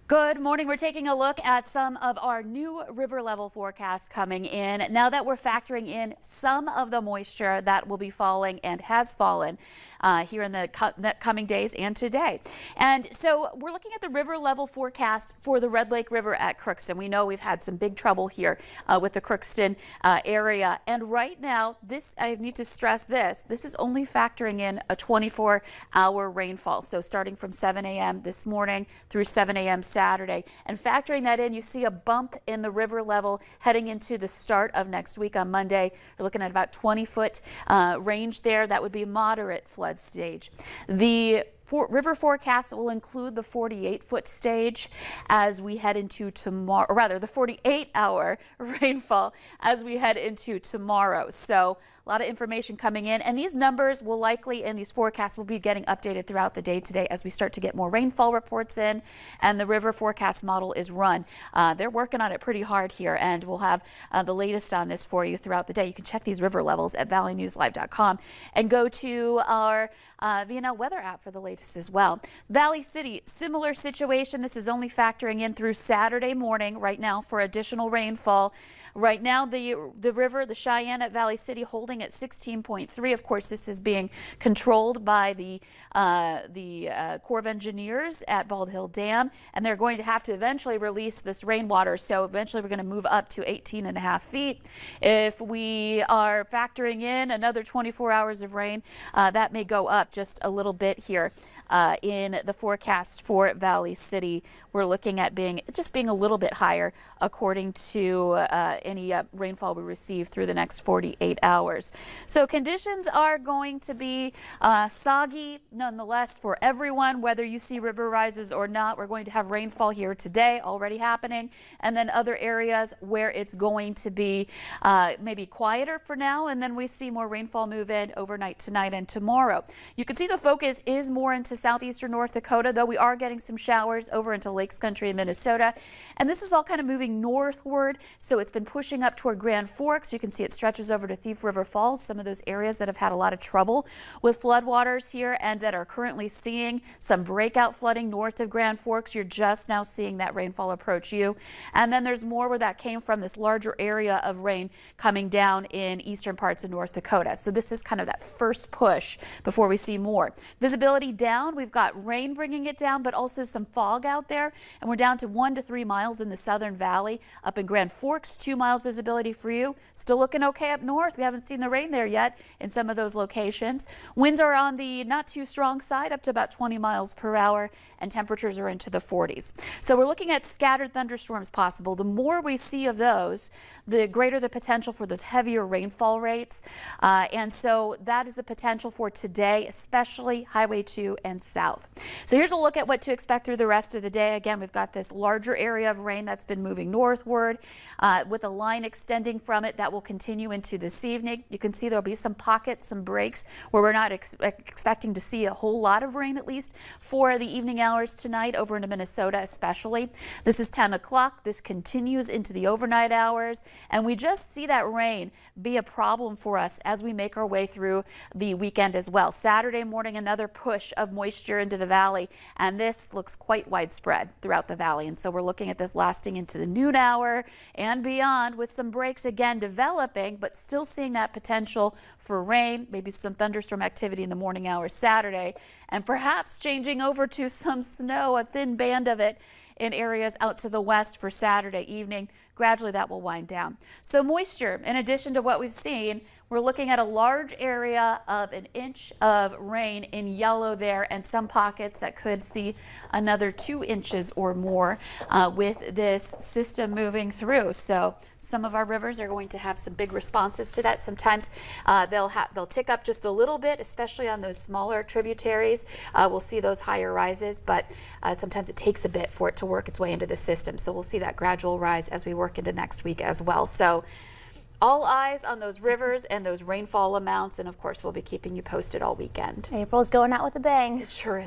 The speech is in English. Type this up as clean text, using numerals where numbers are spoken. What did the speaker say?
Good morning. We're taking a look at some of our new river level forecasts coming in. Now that we're factoring in some of the moisture that will be falling and has fallen here in the coming days and today. And so we're looking at the river level forecast for the Red Lake River at Crookston. We know we've had some big trouble here with the Crookston area. And right now, I need to stress this is only factoring in a 24-hour rainfall. So starting from 7 a.m. this morning through 7 a.m. Saturday. And factoring that in, you see a bump in the river level heading into the start of next week on Monday. You're looking at about 20-foot range there. That would be moderate flood stage. The river forecast will include the 48-foot stage as we head into tomorrow, or rather the 48-hour rainfall as we head into tomorrow. So a lot of information coming in, and these numbers will likely, and these forecasts will be getting updated throughout the day today as we start to get more rainfall reports in and the river forecast model is run. They're working on it pretty hard here, and we'll have the latest on this for you throughout the day. You can check these river levels at valleynewslive.com and go to our VNL weather app for the latest as well. Valley City, similar situation. This is only factoring in through Saturday morning right now for additional rainfall. Right now, the river, the Cheyenne at Valley City, holding at 16.3. Of course, this is being controlled by the Corps of Engineers at Bald Hill Dam, and they're going to have to eventually release this rainwater. So eventually, we're going to move up to 18.5 feet. If we are factoring in another 24 hours of rain, that may go up just a little bit here. In the forecast for Valley City, we're looking at being a little bit higher according to any rainfall we receive through the next 48 hours. So conditions are going to be soggy nonetheless for everyone, whether you see river rises or not. We're going to have rainfall here today already happening, and then other areas where it's going to be maybe quieter for now, and then we see more rainfall move in overnight tonight and tomorrow. You can see the focus is more into southeastern North Dakota, though we are getting some showers over into Lakes Country in Minnesota. And this is all kind of moving northward, so it's been pushing up toward Grand Forks. You can see it stretches over to Thief River Falls, some of those areas that have had a lot of trouble with floodwaters here and that are currently seeing some breakout flooding north of Grand Forks. You're just now seeing that rainfall approach you. And then there's more where that came from, this larger area of rain coming down in eastern parts of North Dakota. So this is kind of that first push before we see more. Visibility down. We've got rain bringing it down, but also some fog out there. And we're down to 1 to 3 miles in the Southern Valley. Up in Grand Forks, 2 miles visibility for you. Still looking okay up north. We haven't seen the rain there yet in some of those locations. Winds are on the not too strong side, up to about 20 miles per hour, and temperatures are into the 40s. So we're looking at scattered thunderstorms possible. The more we see of those, the greater the potential for those heavier rainfall rates. And so that is a potential for today, especially Highway 2 and south. So here's a look at what to expect through the rest of the day. Again, we've got this larger area of rain that's been moving northward with a line extending from it that will continue into this evening. You can see there'll be some pockets, some breaks where we're not expecting to see a whole lot of rain, at least for the evening hours tonight over into Minnesota especially. This is 10 o'clock. This continues into the overnight hours, and we just see that rain be a problem for us as we make our way through the weekend as well. Saturday morning, another push of moisture into the valley, and this looks quite widespread throughout the valley. And so we're looking at this lasting into the noon hour and beyond, with some breaks again developing, but still seeing that potential for rain, maybe some thunderstorm activity in the morning hours Saturday, and perhaps changing over to some snow, a thin band of it in areas out to the west for Saturday evening. Gradually that will wind down. So moisture, in addition to what we've seen, we're looking at a large area of 1 inch of rain in yellow there, and some pockets that could see another 2 inches or more with this system moving through. So some of our rivers are going to have some big responses to that. Sometimes they'll tick up just a little bit, especially on those smaller tributaries. We'll see those higher rises, but sometimes it takes a bit for it to work its way into the system. So we'll see that gradual rise as we work into next week as well. So all eyes on those rivers and those rainfall amounts, and of course we'll be keeping you posted all weekend. April's going out with a bang. It sure is.